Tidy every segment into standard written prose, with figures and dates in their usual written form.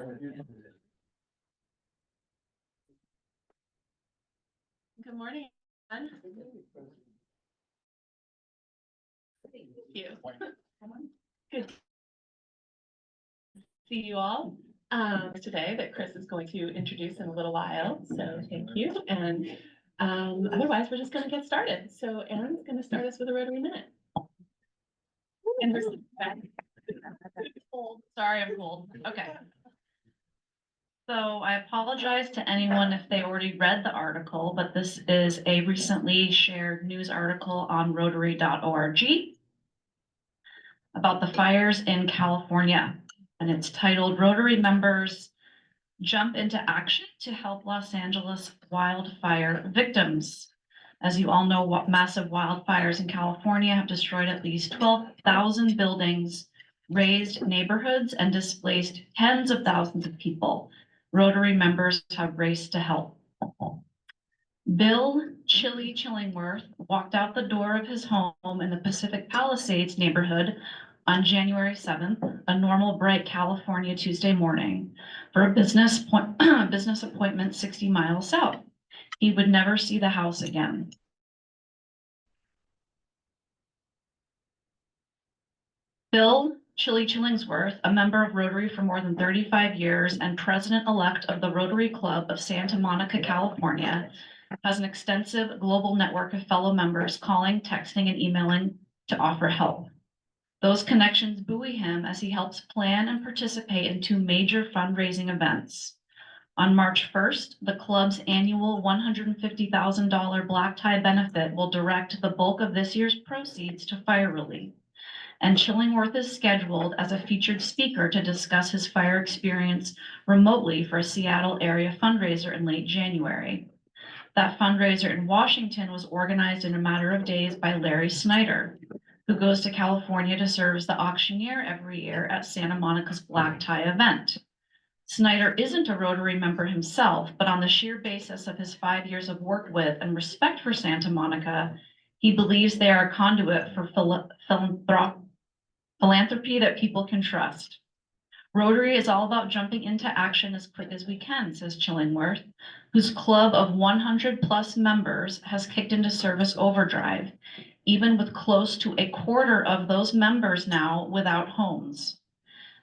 Good morning, everyone. Thank you. Good to see you all today that Chris is going to introduce in a little while. So thank you. And otherwise, we're just going to get started. So Erin's going to start us with a Rotary Minute. And we're cold. Sorry, I'm cold. Okay. So I apologize to anyone if they already read the article, but this is a recently shared news article on Rotary.org about the fires in California. And it's titled Rotary Members Jump into Action to Help Los Angeles Wildfire Victims. As you all know, massive wildfires in California have destroyed at least 12,000 buildings, razed neighborhoods, and displaced tens of thousands of people. Rotary members have raced to help. Bill Chillingworth walked out the door of his home in the Pacific Palisades neighborhood on January 7th, a normal bright California Tuesday morning, for a business appointment 60 miles south. He would never see the house again. Bill Chillingsworth, a member of Rotary for more than 35 years and president-elect of the Rotary Club of Santa Monica, California, has an extensive global network of fellow members calling, texting, and emailing to offer help. Those connections buoy him as he helps plan and participate in two major fundraising events. On March 1st, the club's annual $150,000 black tie benefit will direct the bulk of this year's proceeds to fire relief. And Chillingworth is scheduled as a featured speaker to discuss his fire experience remotely for a Seattle area fundraiser in late January. That fundraiser in Washington was organized in a matter of days by Larry Snyder, who goes to California to serve as the auctioneer every year at Santa Monica's black tie event. Snyder isn't a Rotary member himself, but on the sheer basis of his 5 years of work with and respect for Santa Monica, he believes they are a conduit for philanthropy that people can trust. Rotary is all about jumping into action as quick as we can, says Chillingworth, whose club of 100 plus members has kicked into service overdrive, even with close to a quarter of those members now without homes.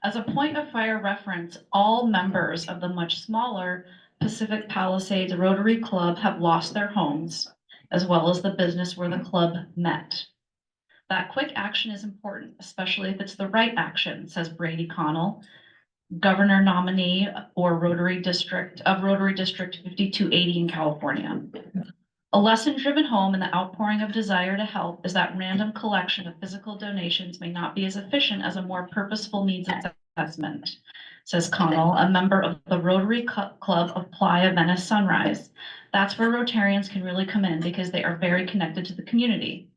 As a point of fire reference, all members of the much smaller Pacific Palisades Rotary Club have lost their homes, as well as the business where the club met. That quick action is important, especially if it's the right action, says Brady Connell, governor nominee or Rotary District 5280 in California. A lesson driven home in the outpouring of desire to help is that random collection of physical donations may not be as efficient as a more purposeful needs assessment, says Connell, a member of the Rotary Club of Playa Venice Sunrise. That's where Rotarians can really come in because they are very connected to the community.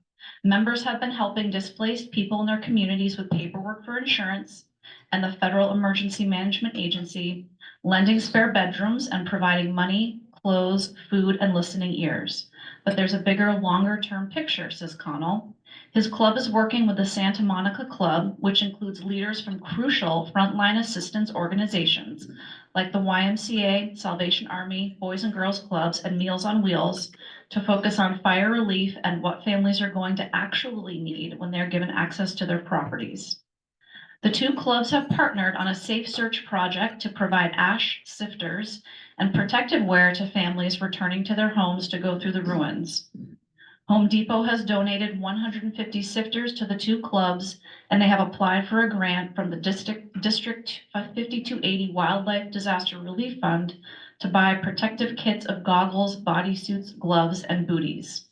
Members have been helping displaced people in their communities with paperwork for insurance and the Federal Emergency Management Agency, lending spare bedrooms and providing money, clothes, food, and listening ears. But there's a bigger, longer-term picture, says Connell. His club is working with the Santa Monica Club, which includes leaders from crucial frontline assistance organizations like the YMCA, Salvation Army, Boys and Girls Clubs, and Meals on Wheels, to focus on fire relief and what families are going to actually need when they're given access to their properties. The two clubs have partnered on a safe search project to provide ash sifters and protective wear to families returning to their homes to go through the ruins. Home Depot has donated 150 sifters to the two clubs, and they have applied for a grant from the District 5280 Wildlife Disaster Relief Fund to buy protective kits of goggles, bodysuits, gloves, and booties.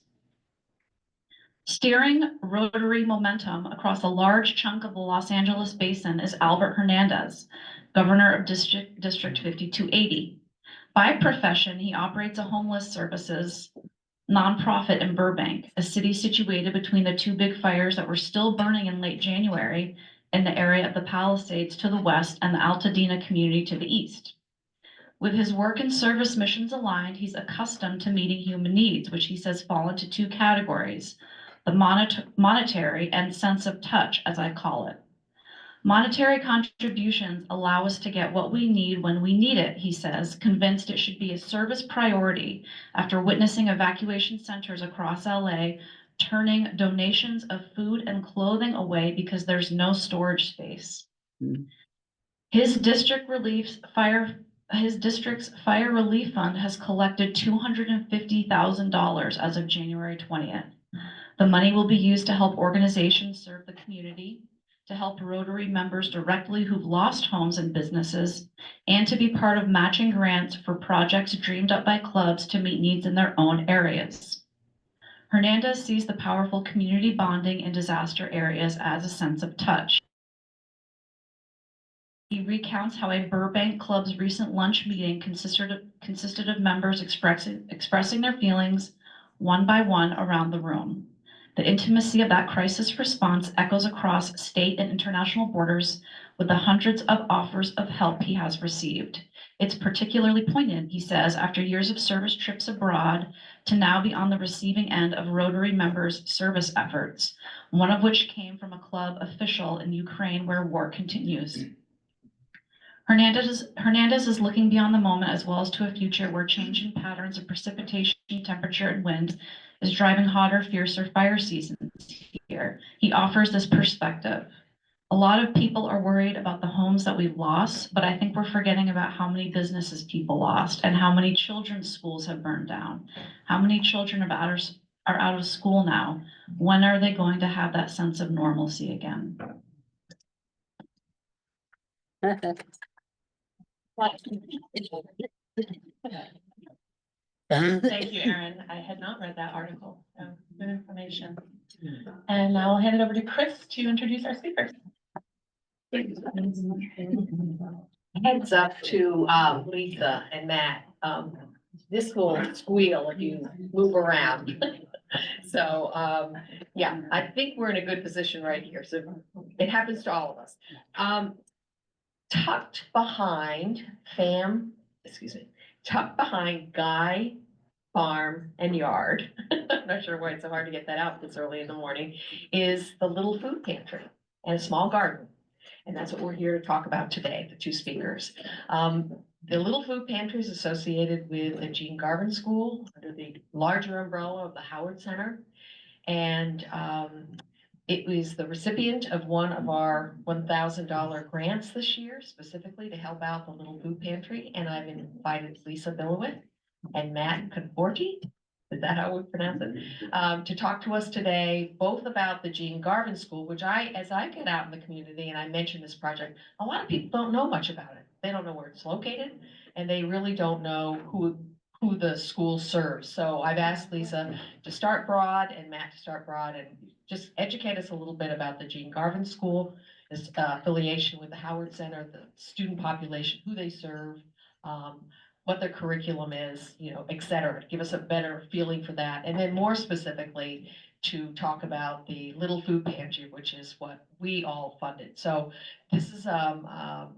Steering Rotary momentum across a large chunk of the Los Angeles basin is Albert Hernandez, governor of District 5280. By profession, he operates a homeless services nonprofit in Burbank, a city situated between the two big fires that were still burning in late January in the area of the Palisades to the west and the Altadena community to the east. With his work and service missions aligned, he's accustomed to meeting human needs, which he says fall into two categories: the monetary and sense of touch, as I call it. Monetary contributions allow us to get what we need when we need it, he says, convinced it should be a service priority after witnessing evacuation centers across LA turning donations of food and clothing away because there's no storage space. His district's fire relief fund has collected $250,000 as of January 20th. The money will be used to help organizations serve the community, to help Rotary members directly who've lost homes and businesses, and to be part of matching grants for projects dreamed up by clubs to meet needs in their own areas. Hernandez sees the powerful community bonding in disaster areas as a sense of touch. He recounts how a Burbank club's recent lunch meeting consisted of members expressing their feelings one by one around the room. The intimacy of that crisis response echoes across state and international borders with the hundreds of offers of help he has received. It's particularly poignant, he says, after years of service trips abroad to now be on the receiving end of Rotary members' service efforts, one of which came from a club official in Ukraine where war continues. Hernandez is looking beyond the moment as well as to a future where changing patterns of precipitation, temperature, and wind is driving hotter, fiercer fire seasons here. He offers this perspective. A lot of people are worried about the homes that we've lost, but I think we're forgetting about how many businesses people lost and how many children's schools have burned down. How many children are out of school now? When are they going to have that sense of normalcy again? Thank you, Erin. I had not read that article, so good information. And now I'll hand it over to Chris to introduce our speakers. Heads up to Lisa and Matt. This will squeal if you move around. So yeah, I think we're in a good position right here. So it happens to all of us. Tucked behind tucked behind Guy Farm and Yard, I'm not sure why it's so hard to get that out this early in the morning, is the little food pantry and a small garden. And that's what we're here to talk about today, the two speakers. The little food pantry is associated with the Jean Garvin School under the larger umbrella of the Howard Center. And it was the recipient of one of our $1,000 grants this year, specifically to help out the little food pantry. And I've invited Lisa Bilowith and Matt Conforti, is that how we pronounce it? To talk to us today, both about the Jean Garvin School, which as I get out in the community and I mention this project, a lot of people don't know much about it. They don't know where it's located, and they really don't know who the school serves. So I've asked Lisa to start broad and Matt to start broad and just educate us a little bit about the Jean Garvin School, its affiliation with the Howard Center, the student population, who they serve, what their curriculum is, et cetera. Give us a better feeling for that. And then more specifically, to talk about the little food pantry, which is what we all funded. So this is an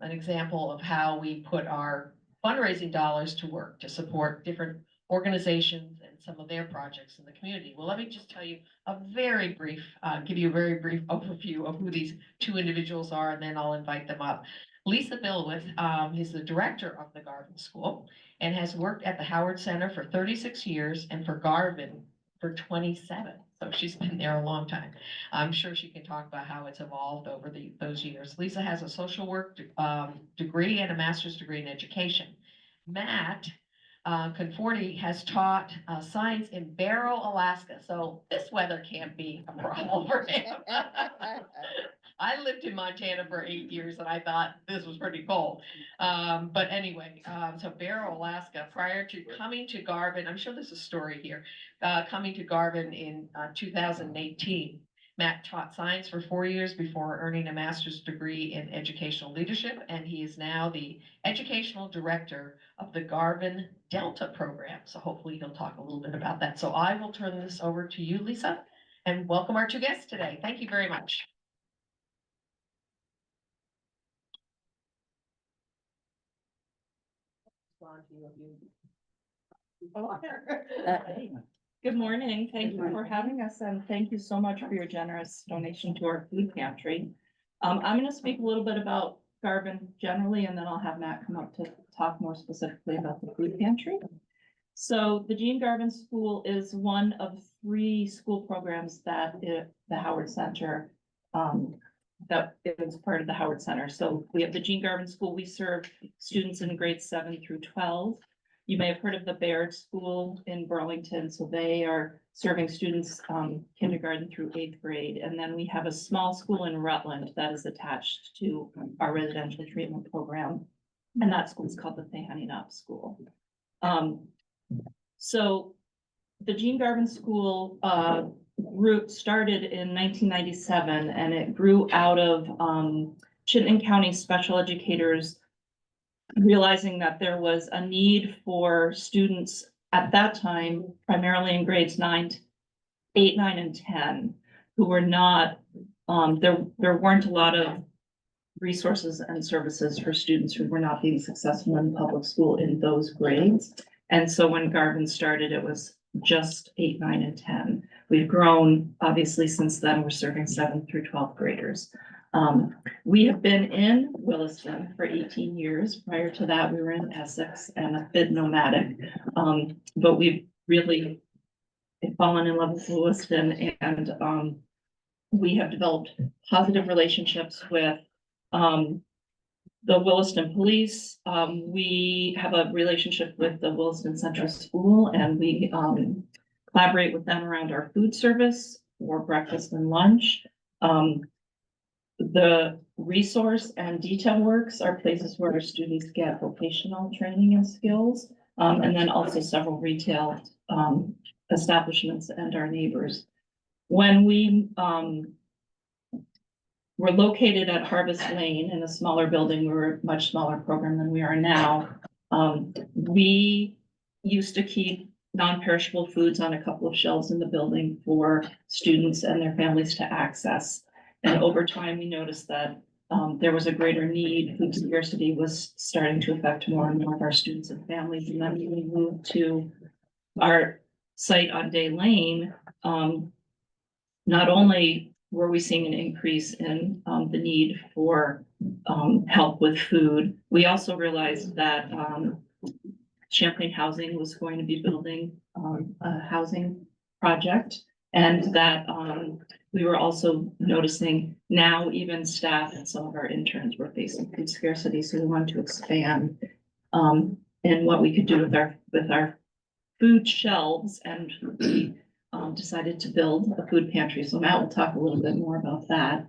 example of how we put our fundraising dollars to work to support different organizations and some of their projects in the community. Well, let me just tell you give you a very brief overview of who these two individuals are, and then I'll invite them up. Lisa Bilowith is the director of the Garvin School and has worked at the Howard Center for 36 years and for Garvin for 27. So she's been there a long time. I'm sure she can talk about how it's evolved over those years. Lisa has a social work degree and a master's degree in education. Matt Conforti has taught science in Barrow, Alaska. So this weather can't be a problem for him. I lived in Montana for 8 years and I thought this was pretty cold. But anyway, so Barrow, Alaska, prior to coming to Garvin, I'm sure there's a story here, coming to Garvin in 2018. Matt taught science for 4 years before earning a master's degree in educational leadership, and he is now the educational director of the Garvin Delta program. So hopefully he'll talk a little bit about that. So I will turn this over to you, Lisa, and welcome our two guests today. Thank you very much. Good morning. Thank you for having us, and thank you so much for your generous donation to our food pantry. I'm gonna speak a little bit about Garvin generally, and then I'll have Matt come up to talk more specifically about the food pantry. So the Jean Garvin School is one of 3 school programs that the Howard Center, that is part of the Howard Center. So we have the Jean Garvin School. We serve students in grades 7 through 12. You may have heard of the Baird School in Burlington, so they are serving students kindergarten through 8th grade. And then we have a small school in Rutland that is attached to our residential treatment program. And that school is called the Thehaninoff School. So the Jean Garvin School started in 1997, and it grew out of Chittenden County special educators realizing that there was a need for students at that time, primarily in grades 8, 9, and 10, who were not, there weren't a lot of resources and services for students who were not being successful in public school in those grades. And so when Garvin started, it was just 8, 9, and 10. We've grown, obviously, since then. We're serving 7th through 12th graders. We have been in Williston for 18 years. Prior to that, we were in Essex and a bit nomadic. But we've really fallen in love with Williston, and we have developed positive relationships with the Williston Police. We have a relationship with the Williston Central School, and we collaborate with them around our food service for breakfast and lunch. The resource and detail works are places where our students get vocational training and skills, and then also several retail establishments and our neighbors. When we we're located at Harvest Lane in a smaller building. We were a much smaller program than we are now. We used to keep non-perishable foods on a couple of shelves in the building for students and their families to access. And over time, we noticed that there was a greater need. Food scarcity was starting to affect more and more of our students and families. And then when we moved to our site on Day Lane, not only were we seeing an increase in the need for help with food, we also realized that Champlain Housing was going to be building a housing project, and that we were also noticing now even staff and some of our interns were facing food scarcity. So we wanted to expand in what we could do with our food shelves, and we decided to build a food pantry. So Matt will talk a little bit more about that.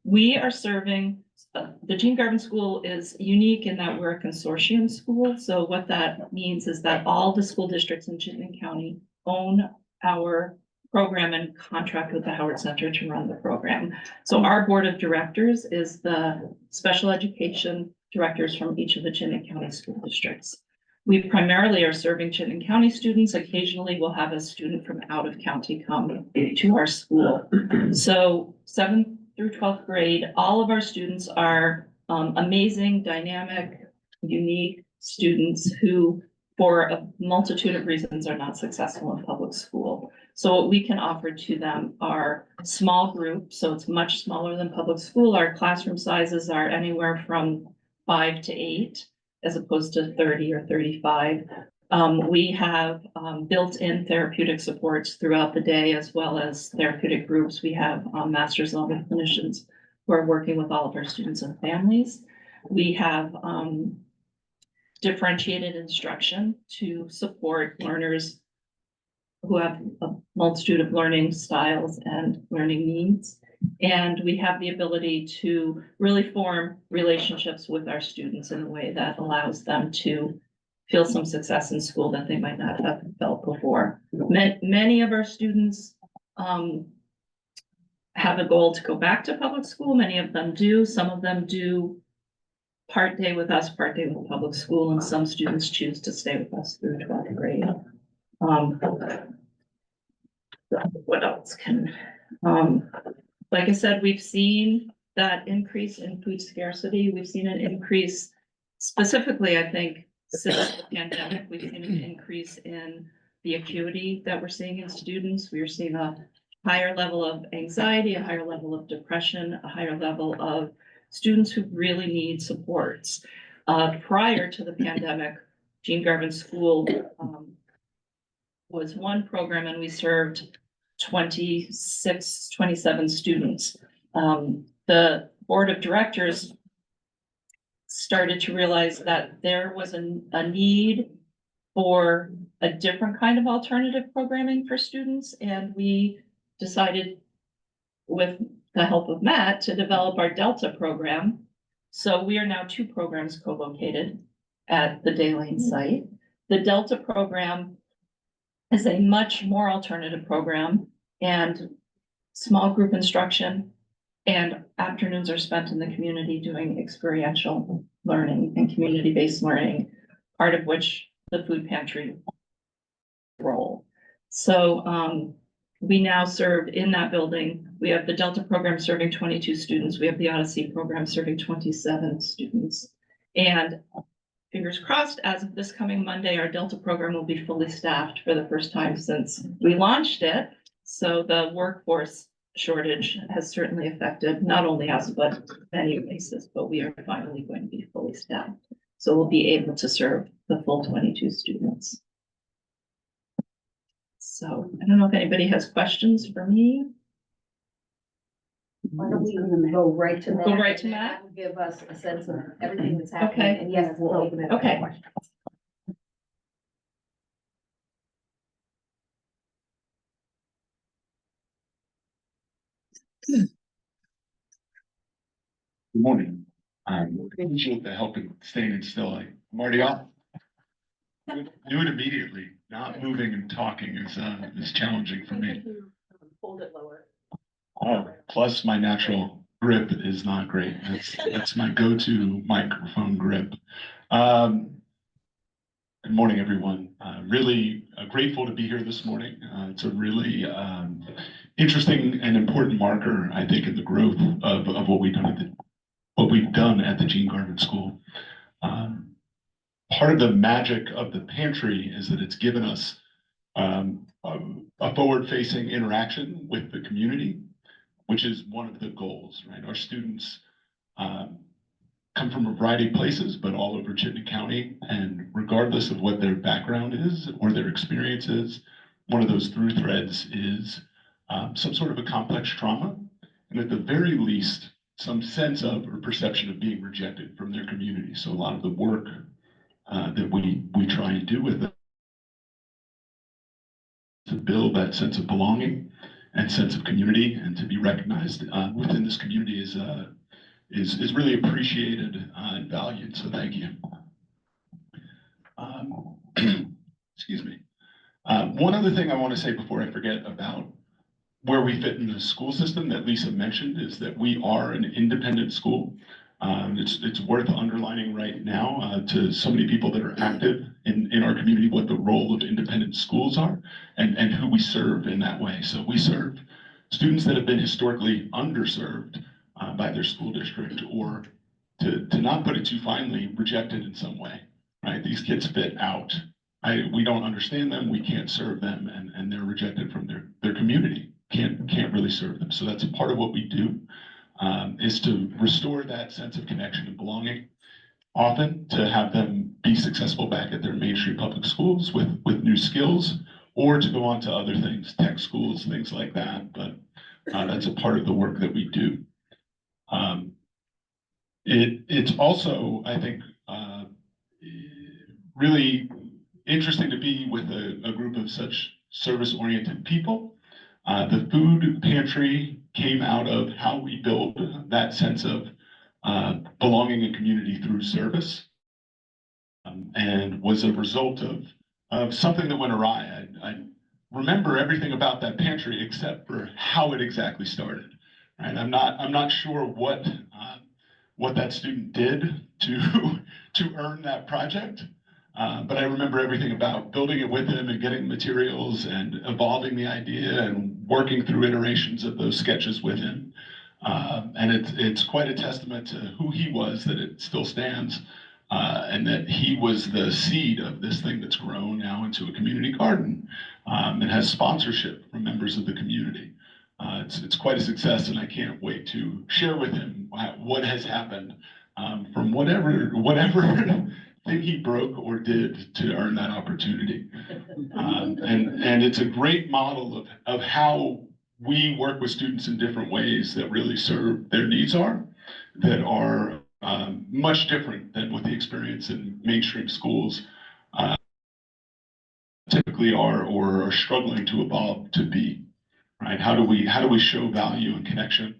We are serving, the Jean Garvin School is unique in that we're a consortium school. So what that means is that all the school districts in Chittenden County own our program and contract with the Howard Center to run the program. So our board of directors is the special education directors from each of the Chittenden County school districts. We primarily are serving Chittenden County students. Occasionally we'll have a student from out of county come to our school. So 7th through 12th grade, all of our students are amazing, dynamic, unique students who, for a multitude of reasons, are not successful in public school. So what we can offer to them are small groups. So it's much smaller than public school. Our classroom sizes are anywhere from 5 to 8. As opposed to 30 or 35. We have built-in therapeutic supports throughout the day, as well as therapeutic groups. We have master's level clinicians who are working with all of our students and families. We have differentiated instruction to support learners who have a multitude of learning styles and learning needs. And we have the ability to really form relationships with our students in a way that allows them to feel some success in school that they might not have felt before. Many of our students have a goal to go back to public school. Many of them do. Some of them do part day with us, part day with public school, and some students choose to stay with us through 12th grade. What else can, like I said, we've seen that increase in food scarcity. We've seen an increase specifically, I think, since the pandemic. We've seen an increase in the acuity that we're seeing in students. We're seeing a higher level of anxiety, a higher level of depression, a higher level of students who really need supports. Prior to the pandemic, Jean Garvin School was one program and we served 26, 27 students. The board of directors started to realize that there was a need for a different kind of alternative programming for students, and we decided, with the help of Matt, to develop our Delta program. So we are now 2 programs co-located at the Daylane site. The Delta program is a much more alternative program, and small group instruction and afternoons are spent in the community doing experiential learning and community-based learning, part of which the food pantry role. So we now serve in that building. We have the Delta program serving 22 students. We have the Odyssey program serving 27 students. And fingers crossed, as of this coming Monday, our Delta program will be fully staffed for the first time since we launched it. So the workforce shortage has certainly affected not only us, but many places, but we are finally going to be fully staffed. So we'll be able to serve the full 22 students. So I don't know if anybody has questions for me. Why don't we go right to Matt? Go right to and then Matt? that will give us a sense of everything that's happening, Okay. and yes, we'll open it up. Okay. for questions. Good morning. I appreciate the help in staying still. I'm already off. Do it immediately. Not moving and talking is challenging for me. Hold it lower. Plus my natural grip is not great. That's my go-to microphone grip. Good morning, everyone. Really grateful to be here this morning. It's a really interesting and important marker, I think, in the growth of what we've done at the Jean Garvin School. Part of the magic of the pantry is that it's given us a forward-facing interaction with the community, which is one of the goals, right? Our students come from a variety of places, but all over Chittenden County, and regardless of what their background is or their experience is, one of those through threads is some sort of a complex trauma, and at the very least, some sense of or perception of being rejected from their community. So a lot of the work that we try and do with them to build that sense of belonging and sense of community, and to be recognized within this community is really appreciated and valued. So thank you. Excuse me. One other thing I want to say before I forget about where we fit in the school system that Lisa mentioned is that we are an independent school. It's worth underlining right now to so many people that are active in our community what the role of independent schools are and who we serve in that way. So we serve students that have been historically underserved by their school district, or to not put it too finely, rejected in some way, right? These kids fit out. We don't understand them, we can't serve them, and they're rejected from their community. Can't really serve them. So that's a part of what we do, is to restore that sense of connection and belonging, often to have them be successful back at their mainstream public schools with new skills, or to go on to other things, tech schools, things like that. But that's a part of the work that we do. It's also, I think, really interesting to be with a group of such service-oriented people. The food pantry came out of how we build that sense of belonging and community through service, and was a result of something that went awry. I remember everything about that pantry except for how it exactly started. Right? I'm not sure what that student did to earn that project. But I remember everything about building it with him and getting materials and evolving the idea and working through iterations of those sketches with him. And it's quite a testament to who he was that it still stands, and that he was the seed of this thing that's grown now into a community garden and has sponsorship from members of the community. It's quite a success, and I can't wait to share with him what has happened from whatever thing he broke or did to earn that opportunity. And it's a great model of how we work with students in different ways that really serve their needs that are much different than what the experience in mainstream schools typically are or are struggling to evolve to be, right? How do we show value and connection?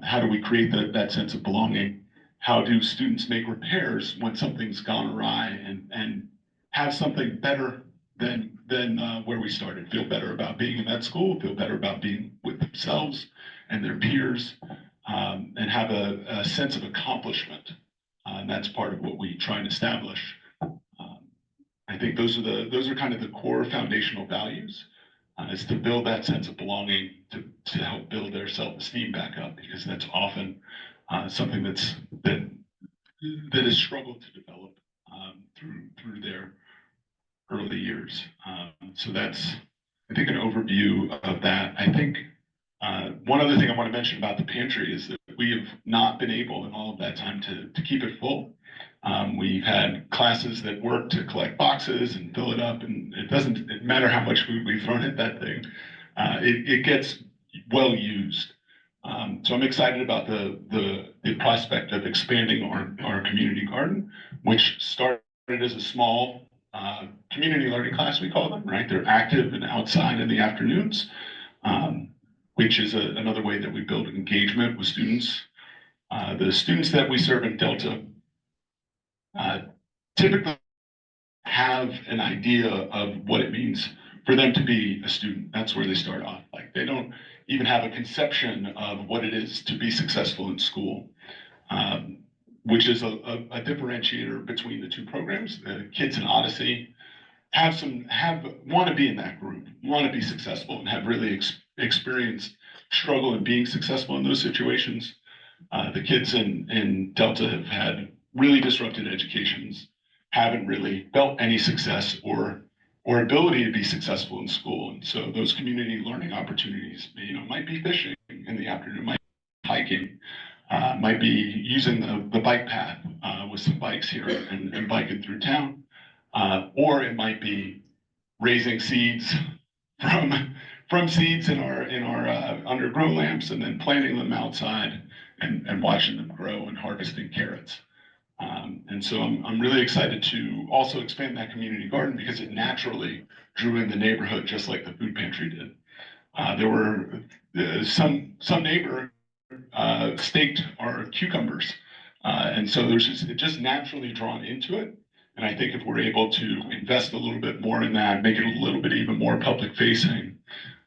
How do we create that sense of belonging? How do students make repairs when something's gone awry and have something better than where we started? Feel better about being in that school, feel better about being with themselves and their peers, and have a sense of accomplishment. And that's part of what we try and establish. I think those are kind of the core foundational values, is to build that sense of belonging, to help build their self-esteem back up, because that's often something that has struggled to develop through their early years. So that's, I think, an overview of that. I think one other thing I want to mention about the pantry is that we have not been able in all of that time to keep it full. We've had classes that work to collect boxes and fill it up, and it doesn't matter how much food we've thrown at that thing. It gets well used. So I'm excited about the prospect of expanding our community garden, which started as a small community learning class, we call them, right? They're active and outside in the afternoons, which is another way that we build engagement with students. The students that we serve in Delta typically have an idea of what it means for them to be a student. That's where they start off. Like, they don't even have a conception of what it is to be successful in school, which is a differentiator between the two programs. The kids in Odyssey want to be in that group, want to be successful, and have really experienced struggle in being successful in those situations. The kids in Delta have had really disrupted educations, haven't really felt any success or ability to be successful in school. And so those community learning opportunities, might be fishing in the afternoon, might be hiking, might be using the bike path with some bikes here and biking through town, or it might be raising seeds from seeds in our under grow lamps, and then planting them outside and watching them grow and harvesting carrots. And so I'm really excited to also expand that community garden, because it naturally drew in the neighborhood, just like the food pantry did. There were some neighbor staked our cucumbers, and so it just naturally drawn into it. And I think if we're able to invest a little bit more in that, make it a little bit even more public facing,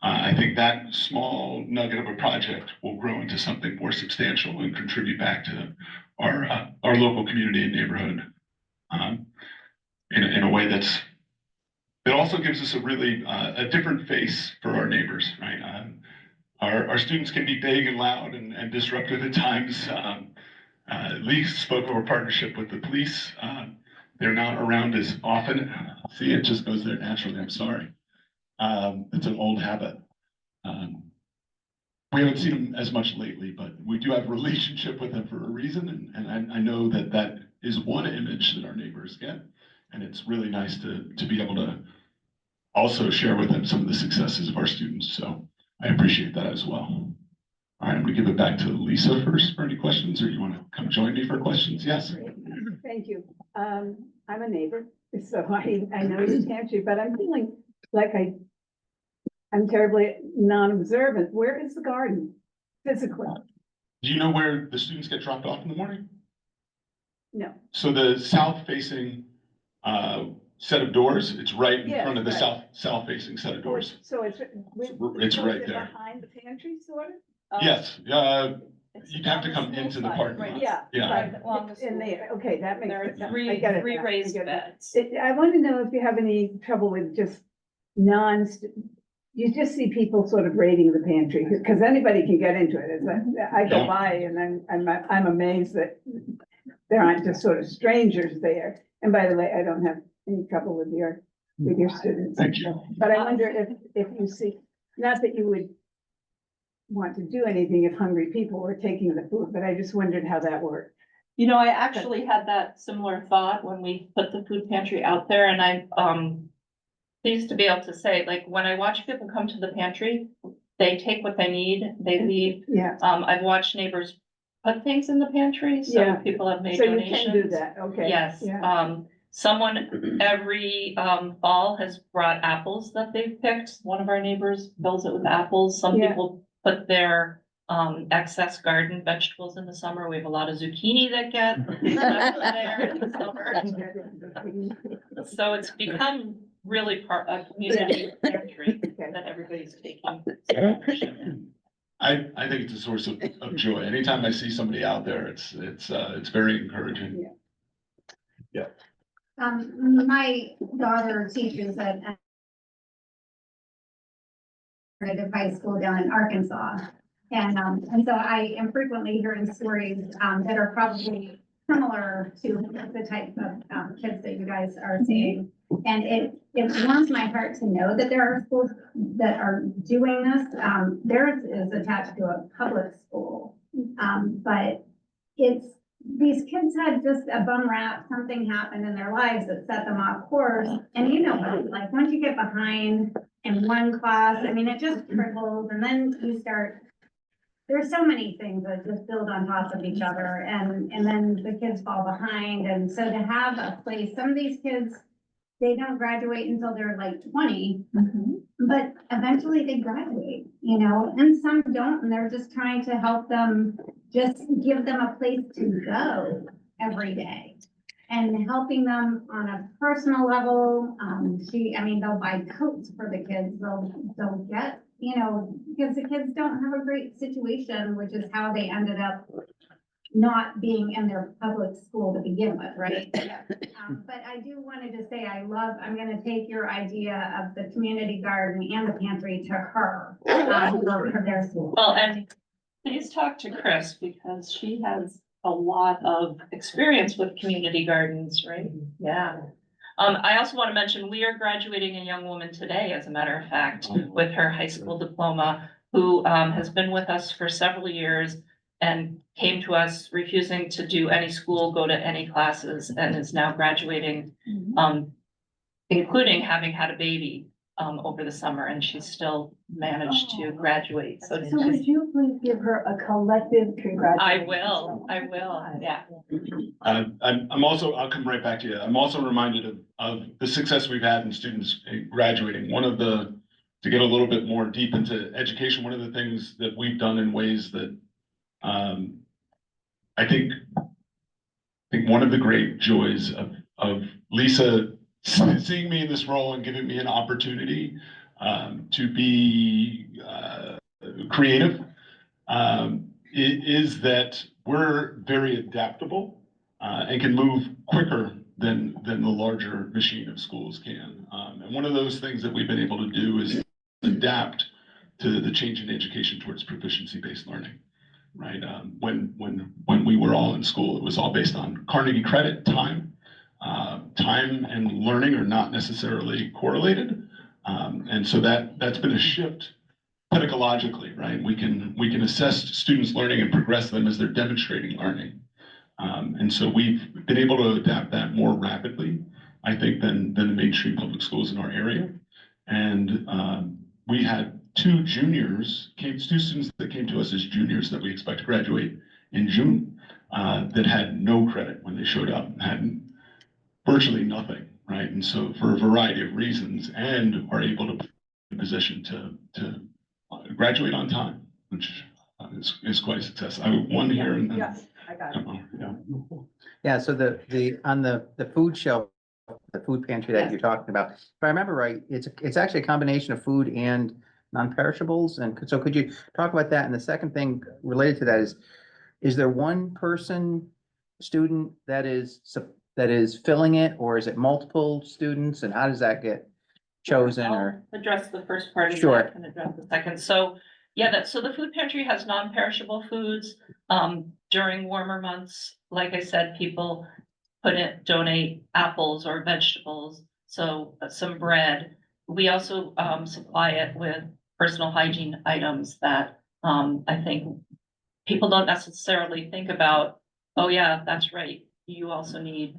I think that small nugget of a project will grow into something more substantial and contribute back to our local community and neighborhood in a way that also gives us a really a different face for our neighbors, right? Our students can be big and loud and disruptive at times. Lee spoke of our partnership with the police. They're not around as often. See, it just goes there naturally. I'm sorry. It's an old habit. We haven't seen them as much lately, but we do have a relationship with them for a reason. And I know that is one image that our neighbors get. And it's really nice to be able to also share with them some of the successes of our students. So I appreciate that as well. All right, I'm gonna give it back to Lisa first for any questions, or you wanna come join me for questions? Yes. Thank you. I'm a neighbor, so I know the pantry, but I'm feeling like I'm terribly non-observant. Where is the garden physically? Do you know where the students get dropped off in the morning? No. So the south-facing set of doors, it's right in front of the south-facing set of doors. So it's It's right there. behind the pantry, sort of? Yes, you'd have to come into the parking lot. Yeah. Yeah. Right, Along the in there, okay, that makes There sense. are I get it three now. raised I get it. beds. I want to know if you have any trouble with just you just see people sort of raiding the pantry, because anybody can get into it. I go Yeah. by and I'm amazed that there aren't just sort of strangers there. And by the way, I don't have any trouble with your students. Thank you. But I wonder if you see, not that you would want to do anything if hungry people were taking the food, but I just wondered how that worked. You know, I actually had that similar thought when we put the food pantry out there, and I'm pleased to be able to say, like, when I watch people come to the pantry, they take what they need, they leave. Yeah, I've watched neighbors put things in the pantry, so Yeah. people have made so you donations. can do that, okay. Yes, Yeah. someone every fall has brought apples that they've picked. One of our neighbors fills it with apples. Some Yeah. people put their excess garden vegetables in the summer. We have a lot of zucchini that get left there in the summer. So it's become really part of community pantry Okay. that everybody's taking ownership in. I think it's a source of joy. Anytime I see somebody out there, it's very encouraging. My daughter teaches at a high school down in Arkansas. And so I am frequently hearing stories, that are probably similar to the type of, kids that you guys are seeing. And it warms my heart to know that there are schools that are doing this. Theirs is attached to a public school. But these kids had just a bum rap, something happened in their lives that set them off course. And you know what it's like, once you get behind in one class, I mean, it just trickles, and then you start, there's so many things that just build on top of each other, and then the kids fall behind. And so to have a place, some of these kids, they don't graduate until they're like 20, but eventually they graduate, you know, and some don't, and they're just trying to help them, just give them a place to go every day. And helping them on a personal level, they'll buy coats for the kids, they'll get, you know, because the kids don't have a great situation, which is how they ended up not being in their public school to begin with, right? But I do wanted to say, I'm gonna take your idea of the community garden and the pantry to her, for their school. Well, and please talk to Chris, because she has a lot of experience with community gardens, right? Yeah. I also want to mention, we are graduating a young woman today, as a matter of fact, with her high school diploma, who has been with us for several years and came to us refusing to do any school, go to any classes, and is now graduating, including having had a baby over the summer, and she's still managed to graduate. So would you please give her a collective congratulations? I will, yeah. I'll come right back to you. I'm also reminded of the success we've had in students graduating. To get a little bit more deep into education, one of the things that we've done in ways that I think one of the great joys of Lisa seeing me in this role and giving me an opportunity to be creative is that we're very adaptable and can move quicker than the larger machine of schools can. And one of those things that we've been able to do is adapt to the change in education towards proficiency-based learning. Right? When we were all in school, it was all based on Carnegie credit, time. Time and learning are not necessarily correlated. And so that's been a shift pedagogically, right? We can assess students' learning and progress them as they're demonstrating learning. And so we've been able to adapt that more rapidly, I think, than the mainstream public schools in our area. And we had two students that came to us as juniors that we expect to graduate in June that had no credit when they showed up, had virtually nothing, right? And so for a variety of reasons, and are able to be in a position to graduate on time, which is quite a success. I have one here and then. Yes, I got it. Yeah. Yeah, so on the food shelf, the food pantry that you're talking about, if I remember right, it's actually a combination of food and non-perishables. And so could you talk about that? And the second thing related to that is there one student that is filling it, or is it multiple students, and how does that get chosen? Or I'll address the first part of Sure. that and address the second. So yeah, so the food pantry has non-perishable foods. During warmer months, like I said, people donate apples or vegetables, so some bread. We also supply it with personal hygiene items that I think people don't necessarily think about, oh yeah, that's right. You also need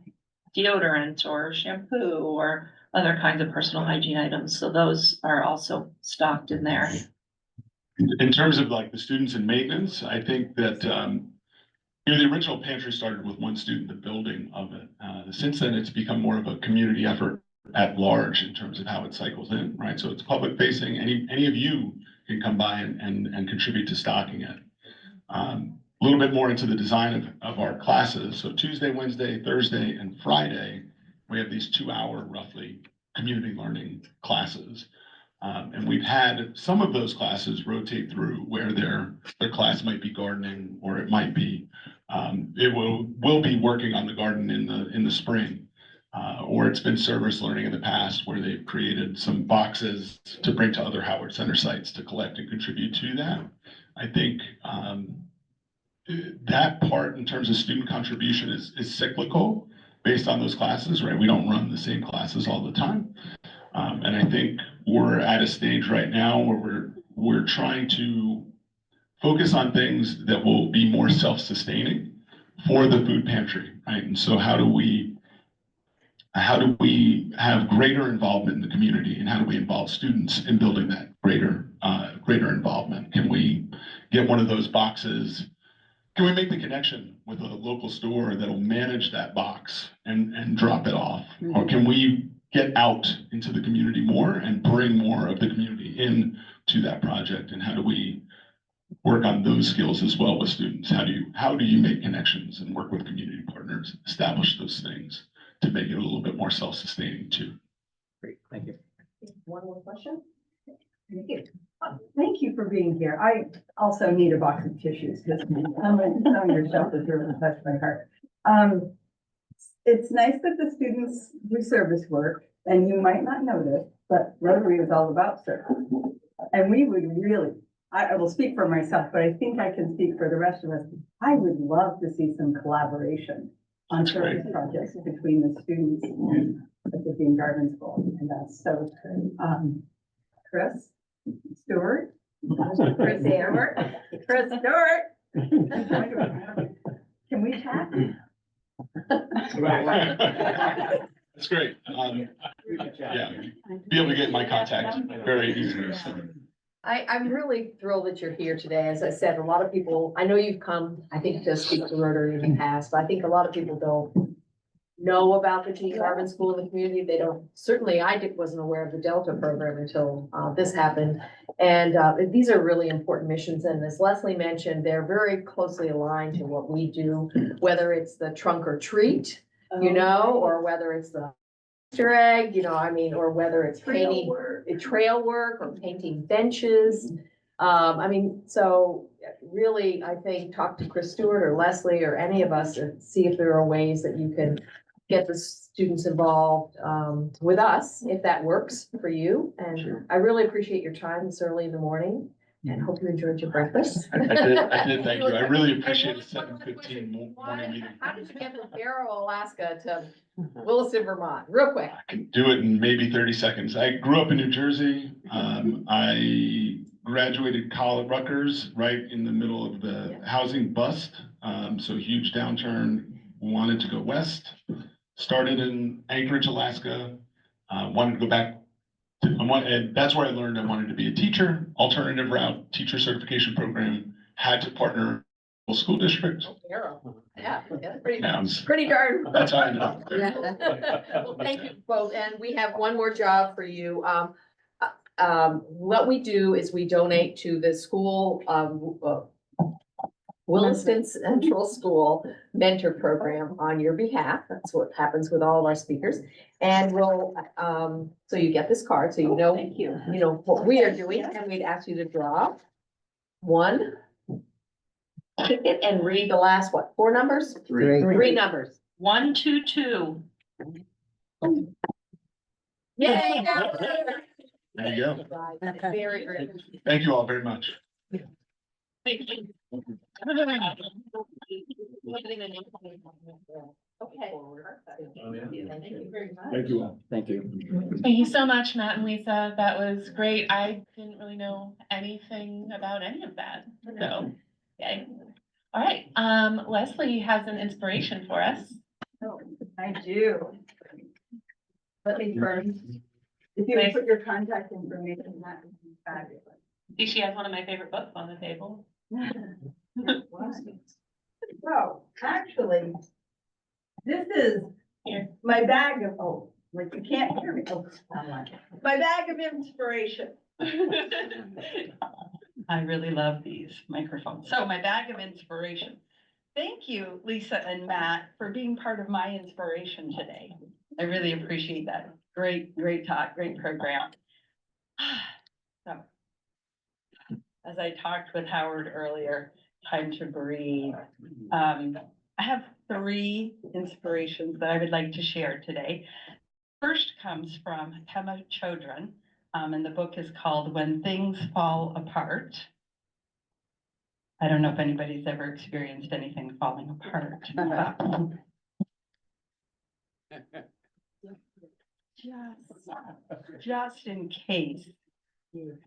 deodorant or shampoo or other kinds of personal hygiene items. So those are also stocked in there. In terms of like the students in maintenance, I think that, the original pantry started with one student, the building of it. Since then, it's become more of a community effort at large in terms of how it cycles in, right? So it's public facing. Any of you can come by and contribute to stocking it. A little bit more into the design of our classes. So Tuesday, Wednesday, Thursday, and Friday, we have these 2-hour roughly community learning classes. And we've had some of those classes rotate through where their class might be gardening, or it might be, will be working on the garden in the spring. Or it's been service learning in the past where they've created some boxes to bring to other Howard Center sites to collect and contribute to that. I think that part in terms of student contribution is cyclical based on those classes, right? We don't run the same classes all the time. And I think we're at a stage right now where we're trying to focus on things that will be more self-sustaining for the food pantry, right? And so how do we have greater involvement in the community, and how do we involve students in building that greater involvement? Can we get one of those boxes? Can we make the connection with a local store that'll manage that box and drop it off? Or can we get out into the community more and bring more of the community in to that project? And how do we work on those skills as well with students? How do you make connections and work with community partners, establish those things to make it a little bit more self-sustaining too? Great, thank you. One more question? Thank you. Thank you for being here. I also need a box of tissues because some of your stuff has really touched my heart. It's nice that the students do service work, and you might not know this, but Rotary is all about service. And we would really, I will speak for myself, but I think I can speak for the rest of us. I would love to see some collaboration on service projects between the students and at the Jean Garvin School. And that's so, Chris Stewart. Chris Stewart. Chris Stewart. Can we chat? That's great. Yeah, be able to get my contact very easily. So. I'm really thrilled that you're here today. As I said, a lot of people, I know you've come, I think, to speak to Rotary in the past, but I think a lot of people don't know about the Jean Garvin School in the community. They don't, certainly wasn't aware of the Delta program until this happened. And these are really important missions. And as Leslie mentioned, they're very closely aligned to what we do, whether it's the trunk or treat, or whether it's the Easter egg, or whether it's painting trail work or painting benches. So really, I think talk to Chris Stewart or Leslie or any of us and see if there are ways that you can get the students involved with us, if that works for you. And sure. I really appreciate your time this early in the morning and hope you enjoyed your breakfast. I did, thank you. I really appreciate the 7:15 morning meeting. How did you get from Barrow, Alaska to Williston, Vermont? Real quick. I can do it in maybe 30 seconds. I grew up in New Jersey. I graduated college at Rutgers right in the middle of the housing bust. So huge downturn, wanted to go west. Started in Anchorage, Alaska. Wanted to go back. And that's where I learned I wanted to be a teacher. Alternative route, teacher certification program. Had to partner with school district. Yeah, that's pretty, Yeah, pretty darn. that's how I ended up. Well, thank you both. And we have one more job for you. What we do is we donate to the school, Williston Central School Mentor Program on your behalf. That's what happens with all of our speakers. And we'll, so you get this card, so Thank you. you know what we are doing, and we'd ask you to draw one ticket and read the last, what, 4 numbers? Three numbers. 1, 2, 2. Yay! There you go. Very good. Thank you all very much. Thank you. Okay. Thank you very much. Thank you all. Thank you. Thank you so much, Matt and Lisa. That was great. I didn't really know anything about any of that, so, yay. All right, Leslie has an inspiration for us. I do. Let me first, if you would put your contact information, that would be fabulous. See, she has one of my favorite books on the table. So, actually, this is Here. my bag of, oh, like you can't hear me. Oh, my bag of inspiration. I really love these microphones. So my bag of inspiration. Thank you, Lisa and Matt, for being part of my inspiration today. I really appreciate that. Great, great talk, great program. So, as I talked with Howard earlier, time to breathe. I have 3 inspirations that I would like to share today. First comes from Pema Chodron, and the book is called When Things Fall Apart. I don't know if anybody's ever experienced anything falling apart. Just in case you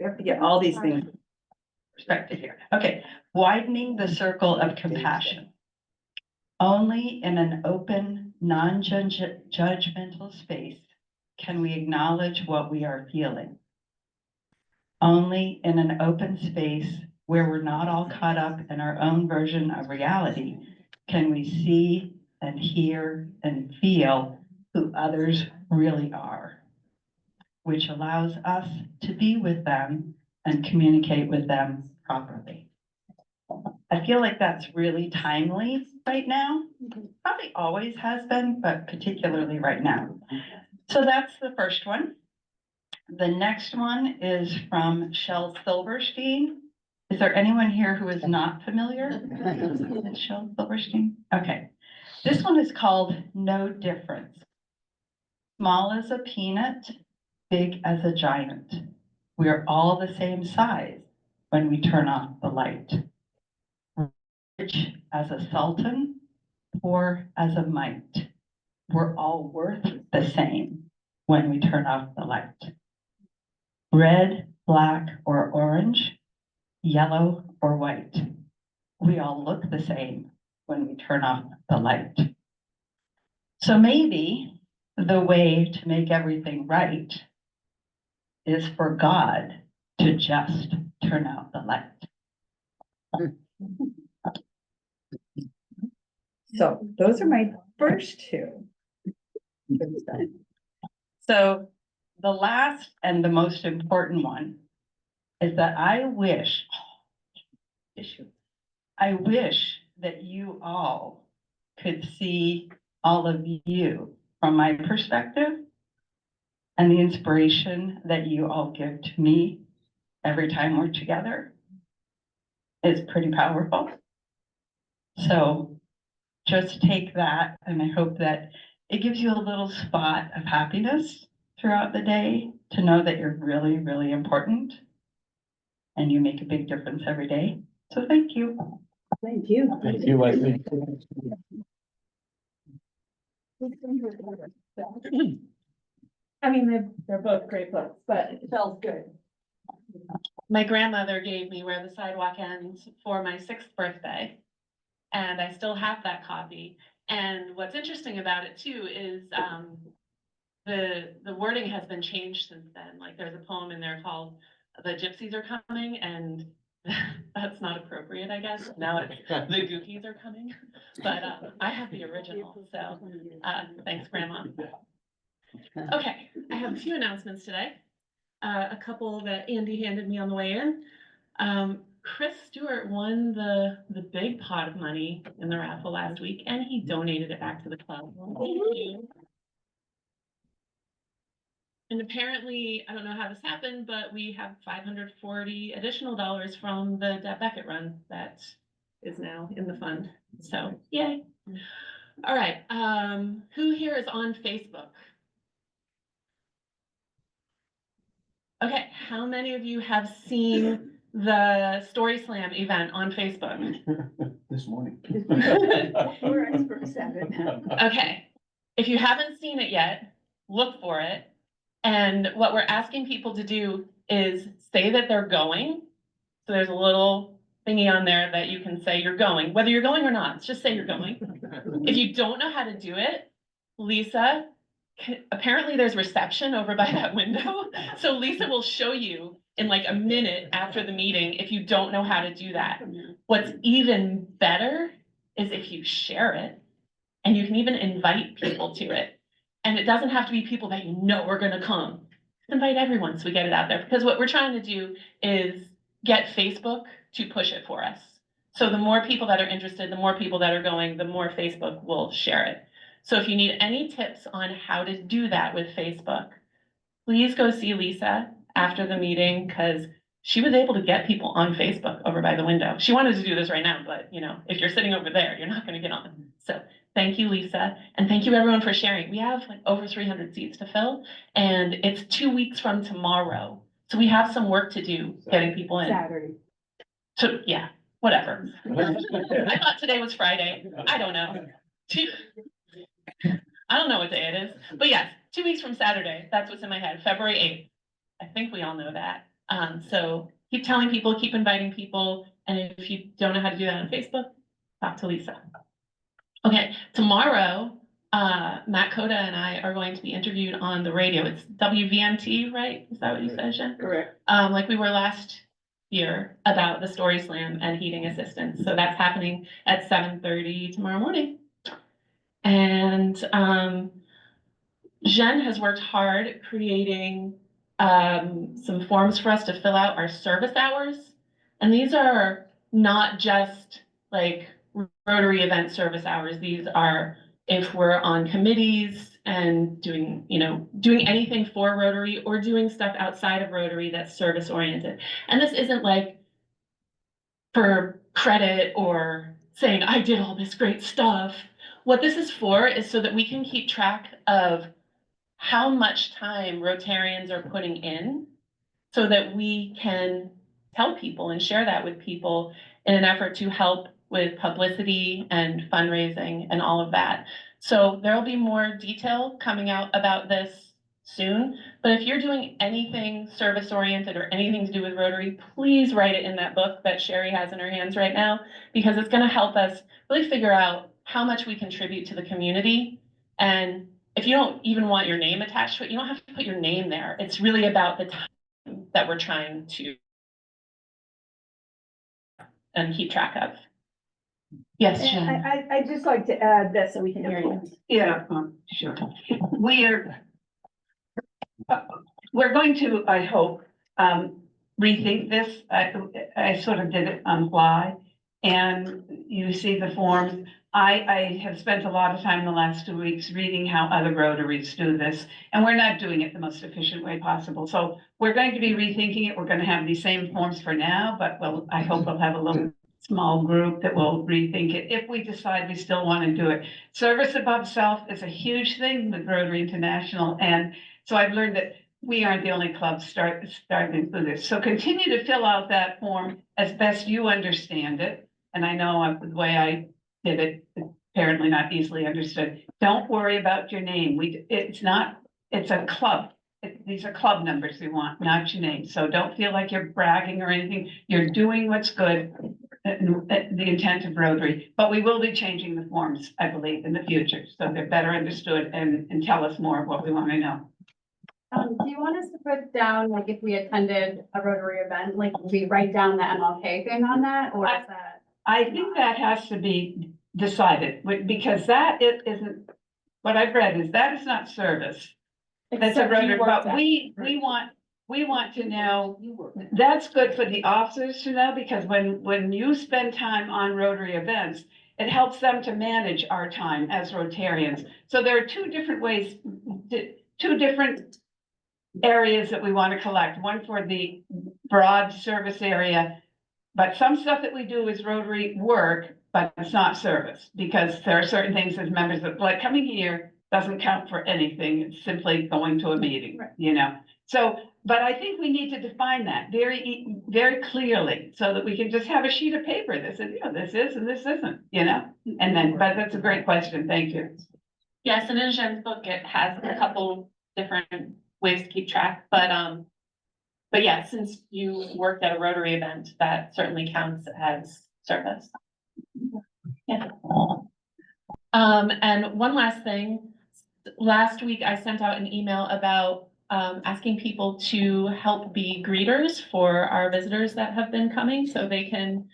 have to get all these things perspective here. Okay, widening the circle of compassion. Only in an open, non-judgmental space can we acknowledge what we are feeling. Only in an open space where we're not all caught up in our own version of reality can we see and hear and feel who others really are, which allows us to be with them and communicate with them properly. I feel like that's really timely right now. Probably always has been, but particularly right now. So that's the first one. The next one is from Shel Silverstein. Is there anyone here who is not familiar with Shel Silverstein? Okay. This one is called No Difference. Small as a peanut, big as a giant. We are all the same size when we turn off the light. Rich as a sultan, poor as a mite. We're all worth the same when we turn off the light. Red, black, or orange, yellow, or white. We all look the same when we turn off the light. So maybe the way to make everything right is for God to just turn out the light. So those are my first 2. So the last and the most important one is that I wish that you all could see all of you from my perspective and the inspiration that you all give to me every time we're together is pretty powerful. So just take that, and I hope that it gives you a little spot of happiness throughout the day to know that you're really, really important and you make a big difference every day. So thank you. Thank you. Thank you, Leslie. I mean, they're both great books, but it felt good. My grandmother gave me Where the Sidewalk Ends for my 6th birthday, and I still have that copy. And what's interesting about it too is the wording has been changed since then. Like there's a poem in there called "The Gypsies Are Coming," and that's not appropriate, I guess. Now it's "The Goofies Are Coming," but I have the original, so thanks, Grandma. Okay, I have a few announcements today. A couple that Andy handed me on the way in. Chris Stewart won the big pot of money in the raffle last week, and he donated it back to the club. Thank you. And apparently, I don't know how this happened, but we have $540 additional from the Deb Beckett run that is now in the fund. So yay. All right. Who here is on Facebook? Okay, how many of you have seen the Story Slam event on Facebook. This morning. We're experts at it. Okay, if you haven't seen it yet, look for it. And what we're asking people to do is say that they're going. So there's a little thingy on there that you can say you're going, whether you're going or not, just say you're going. If you don't know how to do it, Lisa, apparently there's reception over by that window. So Lisa will show you in like a minute after the meeting if you don't know how to do that. What's even better is if you share it and you can even invite people to it. And it doesn't have to be people that you know are gonna come. Invite everyone so we get it out there, because what we're trying to do is get Facebook to push it for us. So the more people that are interested, the more people that are going, the more Facebook will share it. So if you need any tips on how to do that with Facebook, please go see Lisa after the meeting, because she was able to get people on Facebook over by the window. She wanted to do this right now, but you know, if you're sitting over there, you're not gonna get on. So thank you, Lisa. And thank you everyone for sharing. We have like over 300 seats to fill, and it's 2 weeks from tomorrow. So we have some work to do getting people in. Saturday. So, yeah, whatever. I thought today was Friday. I don't know. I don't know what day it is, but yes, 2 weeks from Saturday. That's what's in my head, February 8th. I think we all know that. So keep telling people, keep inviting people. And if you don't know how to do that on Facebook, talk to Lisa. Okay, tomorrow, Matt Coda and I are going to be interviewed on the radio. It's WVMT, right? Is that what you said, Jen? Correct. Like we were last year about the Story Slam and heating assistance. So that's happening at 7:30 tomorrow morning. And Jen has worked hard creating some forms for us to fill out our service hours. And these are not just like Rotary event service hours. These are if we're on committees and doing anything for Rotary or doing stuff outside of Rotary that's service oriented. And this isn't like for credit or saying I did all this great stuff. What this is for is so that we can keep track of how much time Rotarians are putting in so that we can tell people and share that with people in an effort to help with publicity and fundraising and all of that. So there'll be more detail coming out about this soon, but if you're doing anything service oriented or anything to do with Rotary, please write it in that book that Sherry has in her hands right now, because it's gonna help us really figure out how much we contribute to the community. And if you don't even want your name attached to it, you don't have to put your name there. It's really about the time that we're trying to and keep track of. Yes, Jen. I'd just like to add this so we can hear you. Yeah, sure. We're going to, I hope, rethink this. I sort of did it on the fly, and you see the forms. I have spent a lot of time in the last 2 weeks reading how other Rotaries do this, and we're not doing it the most efficient way possible. So we're going to be rethinking it. We're going to have these same forms for now, but I hope we'll have a little small group that will rethink it if we decide we still want to do it. Service above self is a huge thing with Rotary International, and so I've learned that we aren't the only club starting to do this. So continue to fill out that form as best you understand it. And I know the way I did it, apparently not easily understood. Don't worry about your name. It's a club. These are club numbers we want, not your name. So don't feel like you're bragging or anything. You're doing what's good, the intent of Rotary. But we will be changing the forms, I believe, in the future, so they're better understood and tell us more of what we want to know. Do you want us to put down, like, if we attended a Rotary event, like, we write down the MLK thing on that, or is that? I think that has to be decided, because that isn't, what I've read is that is not service. That's a Rotary, but we want to know, that's good for the officers to know, because when you spend time on Rotary events, it helps them to manage our time as Rotarians. So there are two different ways, two different areas that we want to collect, one for the broad service area, but some stuff that we do is Rotary work, but it's not service, because there are certain things as members of, like coming here, doesn't count for anything. It's simply going to a meeting, Right. you know? So, but I think we need to define that very clearly so that we can just have a sheet of paper that says, you know, this is and this isn't, you know? And then, but that's a great question. Thank you. Yes, and in Jen's book, it has a couple different ways to keep track, but yeah, since you worked at a Rotary event, that certainly counts as service. Yeah. And one last thing, last week I sent out an email about asking people to help be greeters for our visitors that have been coming, so they can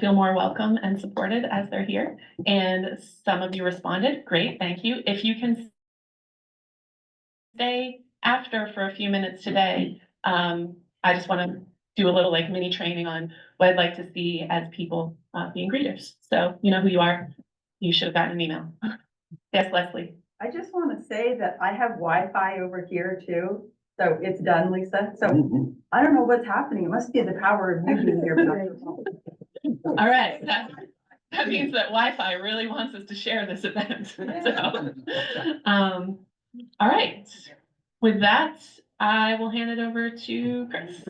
feel more welcome and supported as they're here. And some of you responded, great, thank you. If you can stay after for a few minutes today, I just want to do a little like mini training on what I'd like to see as people being greeters. So you know who you are. You should have gotten an email. Yes, Leslie. I just want to say that I have Wi-Fi over here too. So it's done, Lisa. So I don't know what's happening. It must be the power of you being here. All right. That means that Wi-Fi really wants us to share this event. So, all right. With that, I will hand it over to Chris.